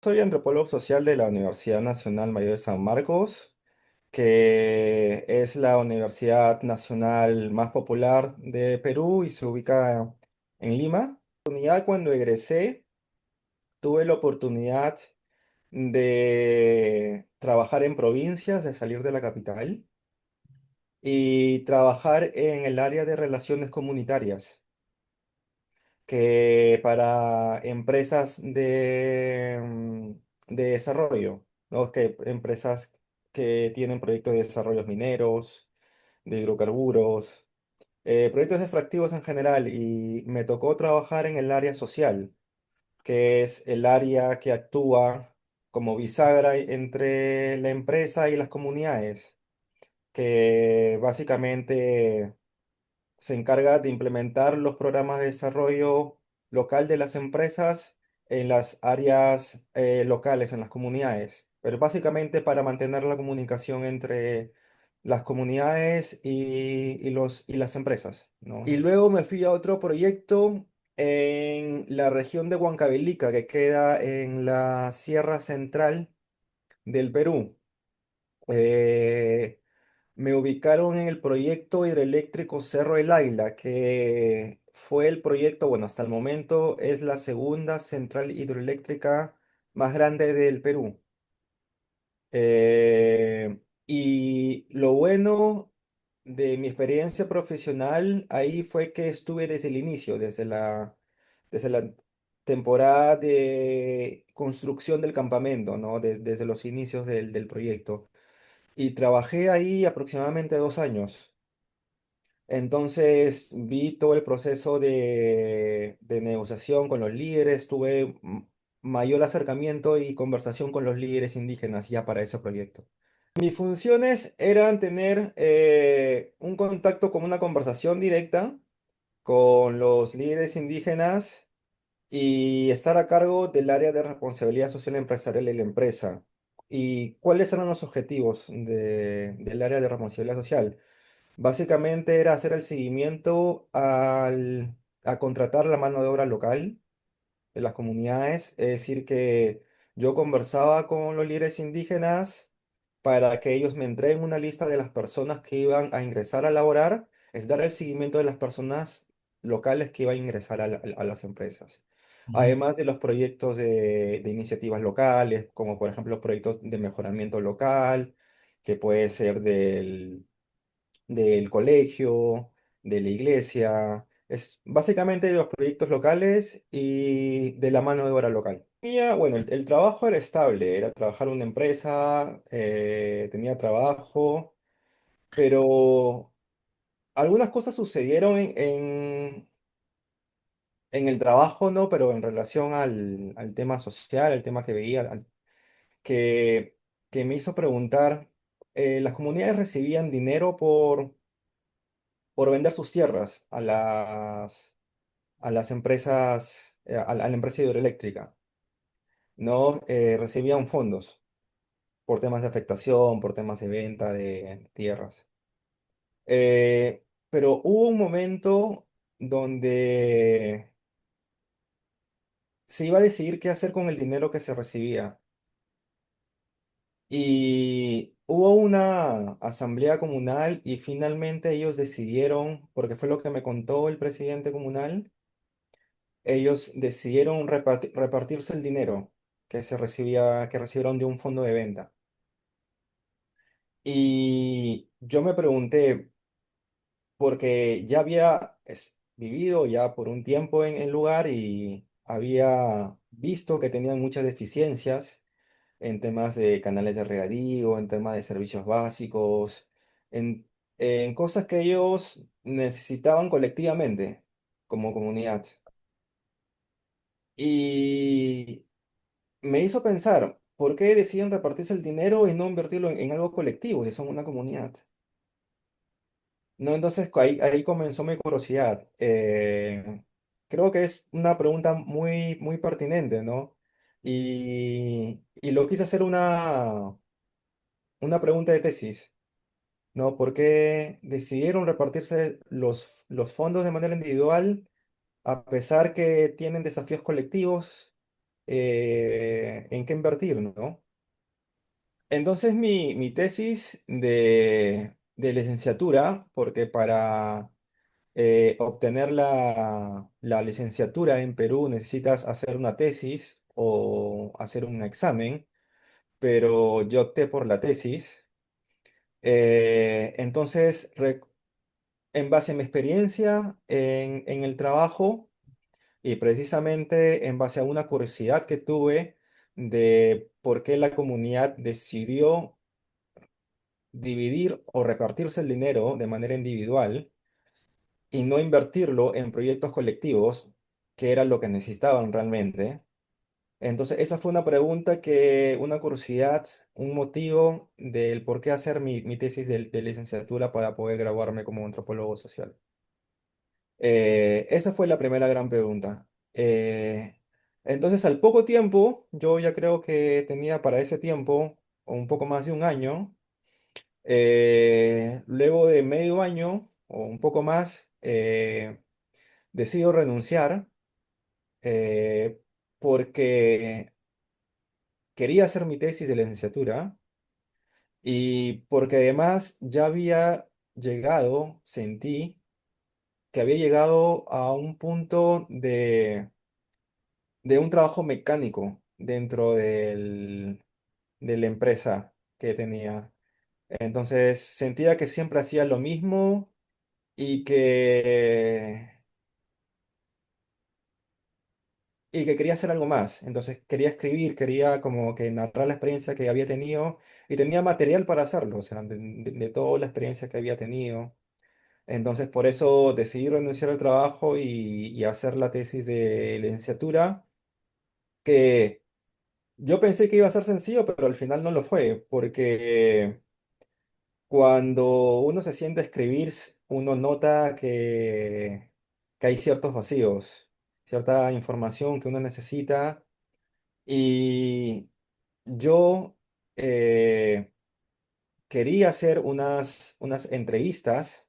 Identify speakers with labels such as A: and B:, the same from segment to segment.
A: Soy antropólogo social de la Universidad Nacional Mayor de San Marcos, que es la universidad nacional más popular de Perú y se ubica en Lima. Ya cuando egresé, tuve la oportunidad de trabajar en provincias, de salir de la capital y trabajar en el área de relaciones comunitarias, que para empresas de desarrollo, ¿no? Que empresas que tienen proyectos de desarrollos mineros, de hidrocarburos, proyectos extractivos en general, y me tocó trabajar en el área social, que es el área que actúa como bisagra entre la empresa y las comunidades, que básicamente se encarga de implementar los programas de desarrollo local de las empresas en las áreas locales, en las comunidades, pero básicamente para mantener la comunicación entre las comunidades y las empresas, ¿no? Y luego me fui a otro proyecto en la región de Huancavelica, que queda en la Sierra Central del Perú. Eh, Me ubicaron en el proyecto hidroeléctrico Cerro El Águila, que fue el proyecto, bueno, hasta el momento es la segunda central hidroeléctrica más grande del Perú. Y lo bueno de mi experiencia profesional ahí fue que estuve desde el inicio, desde la temporada de construcción del campamento, ¿no? Desde los inicios del proyecto. Y trabajé ahí aproximadamente 2 años. Entonces vi todo el proceso de negociación con los líderes, tuve mayor acercamiento y conversación con los líderes indígenas ya para ese proyecto. Mis funciones eran tener un contacto con una conversación directa con los líderes indígenas y estar a cargo del área de responsabilidad social empresarial de la empresa. ¿Y cuáles eran los objetivos del área de responsabilidad social? Básicamente era hacer el seguimiento a contratar la mano de obra local de las comunidades, es decir, que yo conversaba con los líderes indígenas para que ellos me entreguen una lista de las personas que iban a ingresar a laborar, es dar el seguimiento de las personas locales que iban a ingresar a las empresas.
B: Ujú.
A: Además de los proyectos de iniciativas locales, como por ejemplo proyectos de mejoramiento local, que puede ser del colegio, de la iglesia, es básicamente de los proyectos locales y de la mano de obra local. Bueno, el trabajo era estable, era trabajar en una empresa, tenía trabajo, pero algunas cosas sucedieron en el trabajo, ¿no? Pero en relación al tema social, al tema que veía, que, que me hizo preguntar, ¿las comunidades recibían dinero por vender sus tierras a las empresas, a la empresa hidroeléctrica? ¿No? Recibían fondos por temas de afectación, por temas de venta de tierras. Pero hubo un momento donde se iba a decidir qué hacer con el dinero que se recibía. Y hubo una asamblea comunal y finalmente ellos decidieron, porque fue lo que me contó el presidente comunal, ellos decidieron repartirse el dinero que recibieron de un fondo de venta. Y yo me pregunté, porque ya había vivido ya por un tiempo en el lugar y había visto que tenían muchas deficiencias en temas de canales de regadío, en temas de servicios básicos, en, en cosas que ellos necesitaban colectivamente como comunidad. Y me hizo pensar, ¿por qué deciden repartirse el dinero y no invertirlo en algo colectivo si son una comunidad? No, entonces ahí comenzó mi curiosidad. Creo que es una pregunta muy, muy pertinente, ¿no? Y lo quise hacer una pregunta de tesis, ¿no? ¿Por qué decidieron repartirse los fondos de manera individual a pesar que tienen desafíos colectivos? en qué invertir, ¿no? Entonces mi tesis de licenciatura, porque para obtener la licenciatura en Perú necesitas hacer una tesis o hacer un examen, pero yo opté por la tesis. Entonces, en base a mi experiencia en el trabajo y precisamente en base a una curiosidad que tuve de por qué la comunidad decidió dividir o repartirse el dinero de manera individual y no invertirlo en proyectos colectivos, que era lo que necesitaban realmente. Entonces, esa fue una pregunta una curiosidad, un motivo del por qué hacer mi tesis de licenciatura para poder graduarme como antropólogo social. Esa fue la primera gran pregunta. Entonces, al poco tiempo, yo ya creo que tenía para ese tiempo un poco más de un año. Luego de medio año o un poco más, decido renunciar eh, porque quería hacer mi tesis de licenciatura y porque además ya había llegado, sentí que había llegado a un punto de un trabajo mecánico dentro de la empresa que tenía. Entonces sentía que siempre hacía lo mismo y que quería hacer algo más. Entonces quería escribir, quería como que narrar la experiencia que había tenido y tenía material para hacerlo, o sea, de toda la experiencia que había tenido. Entonces por eso decidí renunciar al trabajo y hacer la tesis de licenciatura, que yo pensé que iba a ser sencillo, pero al final no lo fue, porque cuando uno se siente a escribir, uno nota que hay ciertos vacíos, cierta información que uno necesita. Y yo quería hacer unas entrevistas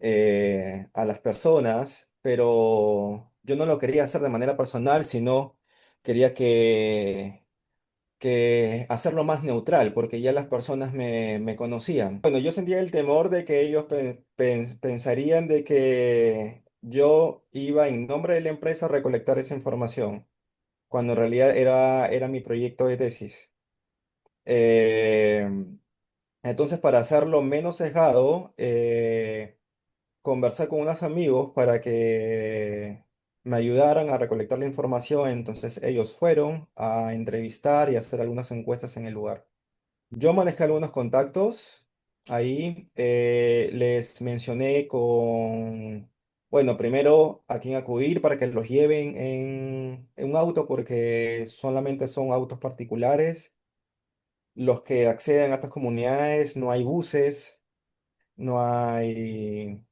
A: a las personas, pero yo no lo quería hacer de manera personal, sino quería que hacerlo más neutral, porque ya las personas me conocían. Bueno, yo sentía el temor de que ellos pensarían de que yo iba en nombre de la empresa a recolectar esa información, cuando en realidad era mi proyecto de tesis. Eh, entonces, para hacerlo menos sesgado, conversé con unos amigos para que me ayudaran a recolectar la información. Entonces, ellos fueron a entrevistar y hacer algunas encuestas en el lugar. Yo manejé algunos contactos ahí, les mencioné bueno, primero a quién acudir para que los lleven en un auto porque solamente son autos particulares los que acceden a estas comunidades, no hay buses, no hay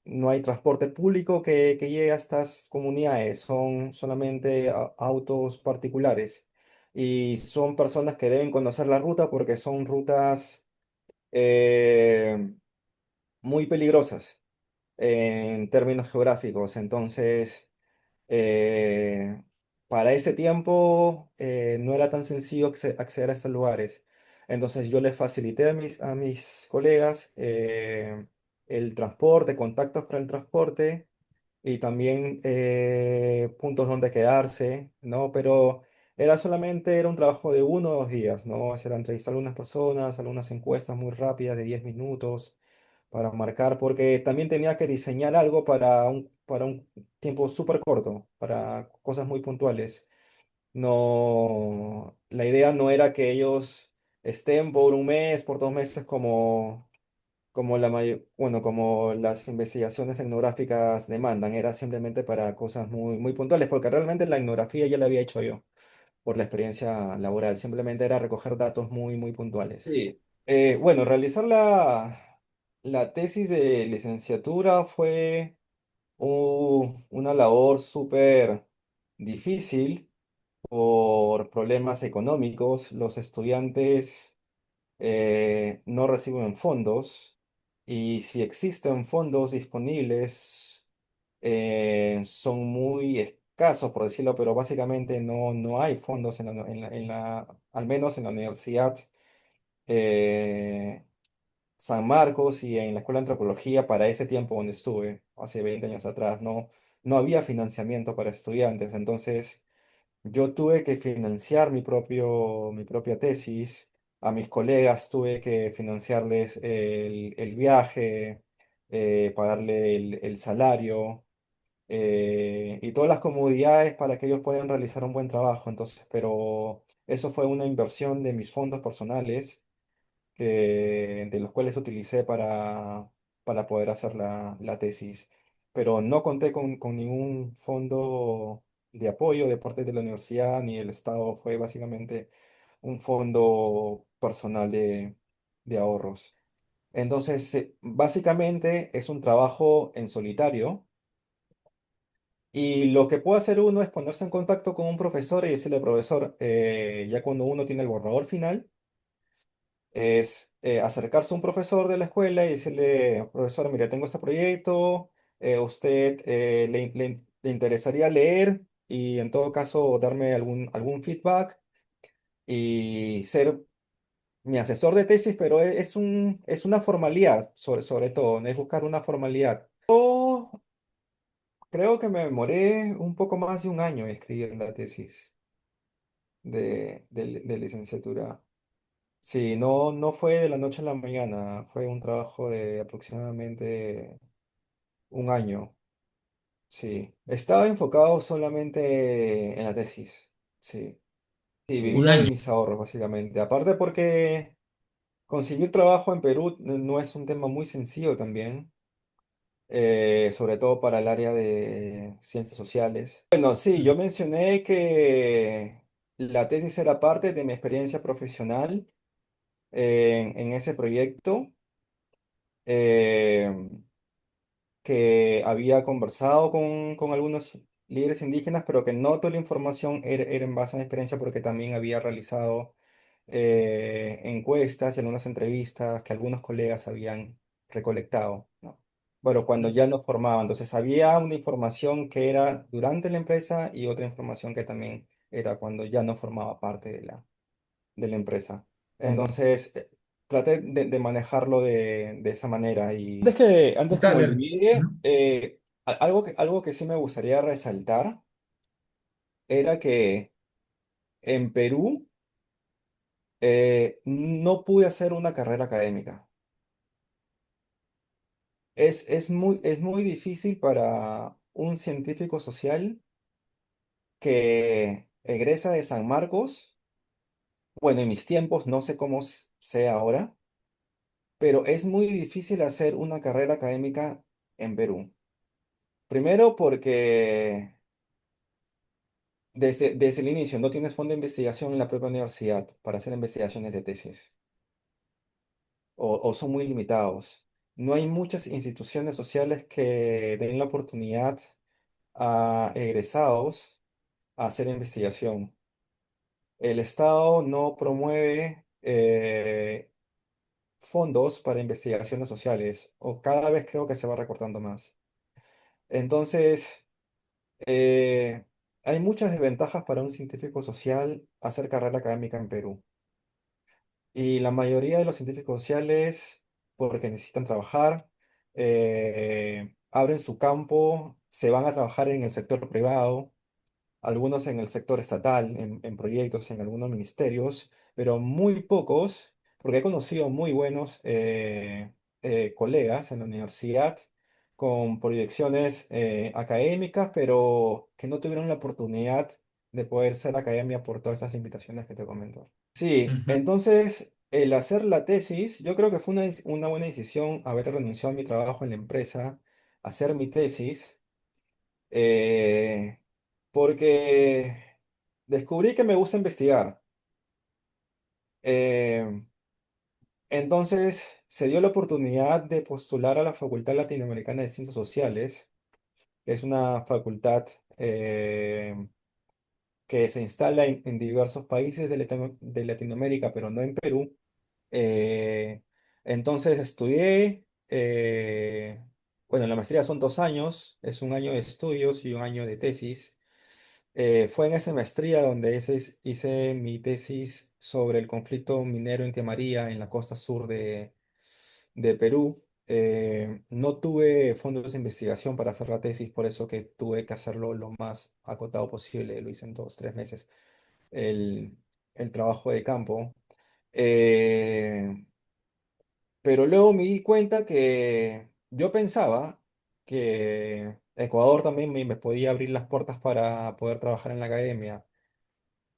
A: transporte público que llegue a estas comunidades, son solamente autos particulares. Y son personas que deben conocer la ruta porque son rutas eh, muy peligrosas en términos geográficos. Entonces, eh, para ese tiempo no era tan sencillo acceder a estos lugares. Entonces yo les facilité a mis colegas el transporte, contactos para el transporte y también puntos donde quedarse, ¿no? Pero era un trabajo de 1 o 2 días, ¿no? Era entrevistar a algunas personas, algunas encuestas muy rápidas de 10 minutos para marcar, porque también tenía que diseñar algo para un tiempo súper corto, para cosas muy puntuales. No, la idea no era que ellos estén por un mes, por 2 meses, bueno, como las investigaciones etnográficas demandan, era simplemente para cosas muy, muy puntuales, porque realmente la etnografía ya la había hecho yo por la experiencia laboral, simplemente era recoger datos muy, muy puntuales. Sí. Bueno, realizar la tesis de licenciatura fue una labor súper difícil por problemas económicos. Los estudiantes no reciben fondos y si existen fondos disponibles, son muy escasos, por decirlo, pero básicamente no hay fondos al menos en la universidad eh, San Marcos y en la Escuela de Antropología para ese tiempo donde estuve, hace 20 años atrás, no había financiamiento para estudiantes. Entonces yo tuve que financiar mi propia tesis. A mis colegas tuve que financiarles el viaje, pagarle el salario y todas las comodidades para que ellos puedan realizar un buen trabajo. Entonces, pero eso fue una inversión de mis fondos personales de los cuales utilicé para poder hacer la tesis. Pero no conté con ningún fondo de apoyo de parte de la universidad ni del Estado. Fue básicamente un fondo personal de ahorros. Entonces, básicamente es un trabajo en solitario. Y lo que puede hacer uno es ponerse en contacto con un profesor y decirle, profesor, ya cuando uno tiene el borrador final, es acercarse a un profesor de la escuela y decirle, profesor, mire, tengo este proyecto, ¿usted le interesaría leer y en todo caso darme algún feedback y ser mi asesor de tesis? Pero es una formalidad, sobre todo, ¿no? Es buscar una formalidad. Yo creo que me demoré un poco más de un año en escribir la tesis de licenciatura. Sí, no fue de la noche a la mañana, fue un trabajo de aproximadamente un año. Sí, estaba enfocado solamente en la tesis. Sí, sí,
B: Un
A: vivía de
B: año.
A: mis ahorros básicamente. Aparte porque conseguir trabajo en Perú no es un tema muy sencillo también, sobre todo para el área de ciencias sociales. Bueno, sí, yo mencioné que la tesis era parte de mi experiencia profesional en ese proyecto. eh, que había conversado con algunos líderes indígenas, pero que no toda la información era en base a mi experiencia porque también había realizado encuestas y algunas entrevistas que algunos colegas habían recolectado, ¿no? Bueno, cuando ya no formaban, entonces había una información que era durante la empresa y otra información que también era cuando ya no formaba parte de la empresa. Entonces, traté de manejarlo de esa manera. Y antes que
B: Está
A: me
B: bien.
A: olvide, algo que sí me gustaría resaltar era que en Perú no pude hacer una carrera académica. Es muy difícil para un científico social que egresa de San Marcos. Bueno, en mis tiempos, no sé cómo sea ahora, pero es muy difícil hacer una carrera académica en Perú. Primero porque desde el inicio no tienes fondo de investigación en la propia universidad para hacer investigaciones de tesis o son muy limitados. No hay muchas instituciones sociales que den la oportunidad a egresados a hacer investigación. El Estado no promueve fondos para investigaciones sociales o cada vez creo que se va recortando más. Entonces, Eh, hay muchas desventajas para un científico social hacer carrera académica en Perú. Y la mayoría de los científicos sociales, porque necesitan trabajar, abren su campo, se van a trabajar en el sector privado, algunos en el sector estatal, en proyectos, en algunos ministerios, pero muy pocos, porque he conocido muy buenos colegas en la universidad con proyecciones académicas, pero que no tuvieron la oportunidad de poder ser academia por todas esas limitaciones que te comento. Sí,
B: Ujú.
A: entonces el hacer la tesis, yo creo que fue una buena decisión haber renunciado a mi trabajo en la empresa, hacer mi tesis eh, porque descubrí que me gusta investigar. Eh, entonces se dio la oportunidad de postular a la Facultad Latinoamericana de Ciencias Sociales, que es una facultad que se instala en diversos países de Latinoamérica, pero no en Perú. Eh, entonces estudié, bueno, la maestría son 2 años, es un año de estudios y un año de tesis. Fue en esa maestría donde hice mi tesis sobre el conflicto minero en Tía María, en la costa sur de Perú. No tuve fondos de investigación para hacer la tesis, por eso que tuve que hacerlo lo más acotado posible. Lo hice en 2, 3 meses, el, el trabajo de campo. Eh, pero luego me di cuenta que yo pensaba que Ecuador también me podía abrir las puertas para poder trabajar en la academia,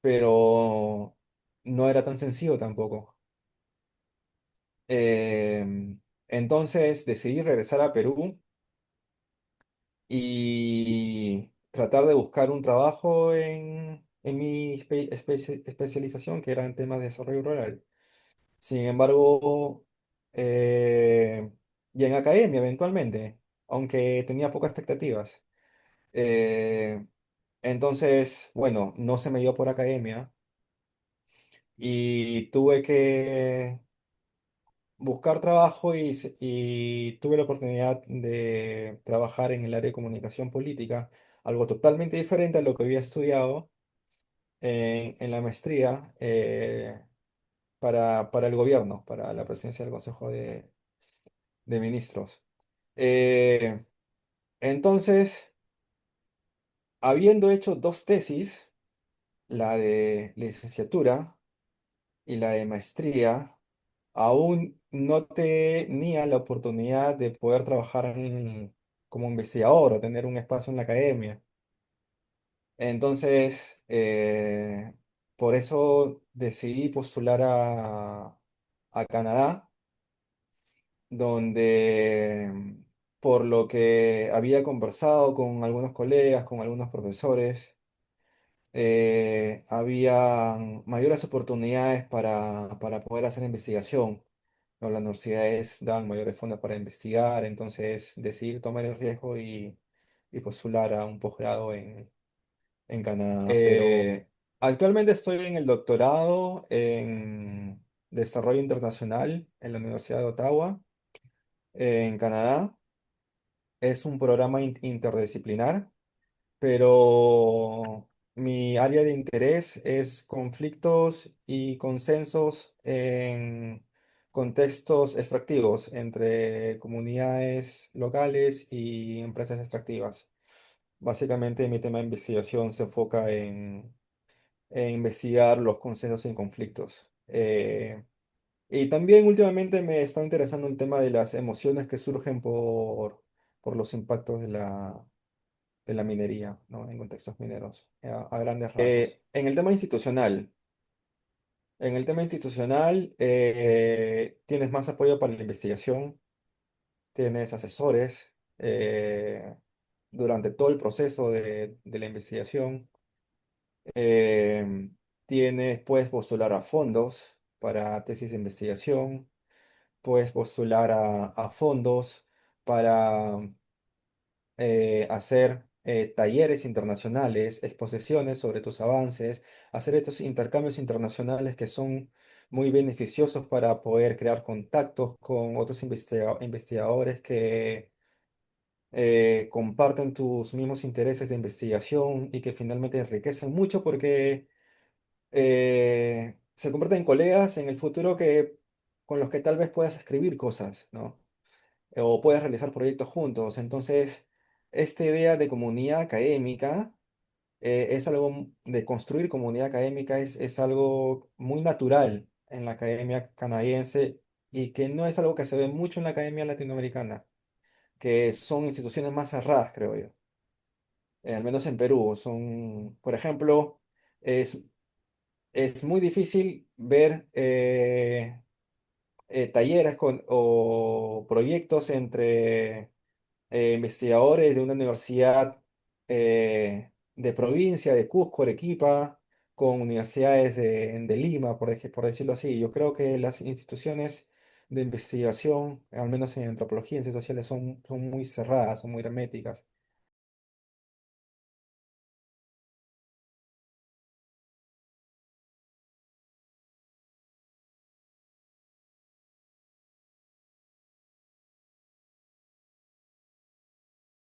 A: pero no era tan sencillo tampoco. Entonces decidí regresar a Perú y tratar de buscar un trabajo en mi especialización, que era en temas de desarrollo rural. Sin embargo, eh, y en academia eventualmente, aunque tenía pocas expectativas. Eh, entonces, bueno, no se me dio por academia y tuve que buscar trabajo y tuve la oportunidad de trabajar en el área de comunicación política, algo totalmente diferente a lo que había estudiado en la maestría para el gobierno, para la presidencia del Consejo de Ministros. Eh, entonces, habiendo hecho dos tesis, la de licenciatura y la de maestría, aún no tenía la oportunidad de poder trabajar como investigador o tener un espacio en la academia. Entonces, por eso decidí postular a Canadá, donde, por lo que había conversado con algunos colegas, con algunos profesores, había mayores oportunidades para poder hacer investigación, ¿no? Las universidades dan mayores fondos para investigar, entonces decidí tomar el riesgo y postular a un posgrado en Canadá. Actualmente estoy en el doctorado en Desarrollo Internacional en la Universidad de Ottawa, en Canadá. Es un programa interdisciplinar, pero mi área de interés es conflictos y consensos en contextos extractivos entre comunidades locales y empresas extractivas. Básicamente mi tema de investigación se enfoca en investigar los consensos en conflictos. Y también últimamente me está interesando el tema de las emociones que surgen por los impactos de la minería, ¿no? En contextos mineros, a grandes rasgos. En el tema institucional, tienes más apoyo para la investigación, tienes asesores durante todo el proceso de la investigación, puedes postular a fondos para tesis de investigación, puedes postular a fondos para hacer talleres internacionales, exposiciones sobre tus avances, hacer estos intercambios internacionales que son muy beneficiosos para poder crear contactos con otros investigadores que comparten tus mismos intereses de investigación y que finalmente enriquecen mucho porque se convierten en colegas en el futuro con los que tal vez puedas escribir cosas, ¿no? O puedes realizar proyectos juntos. Entonces, esta idea de comunidad académica es algo, de construir comunidad académica es algo muy natural en la academia canadiense y que no es algo que se ve mucho en la academia latinoamericana, que son instituciones más cerradas, creo yo. Al menos en Perú, por ejemplo, es, es muy difícil ver talleres o proyectos entre investigadores de una universidad de provincia, de Cusco, Arequipa, con universidades de Lima, por decirlo así. Yo creo que las instituciones de investigación, al menos en antropología y en ciencias sociales, son muy cerradas, son muy herméticas.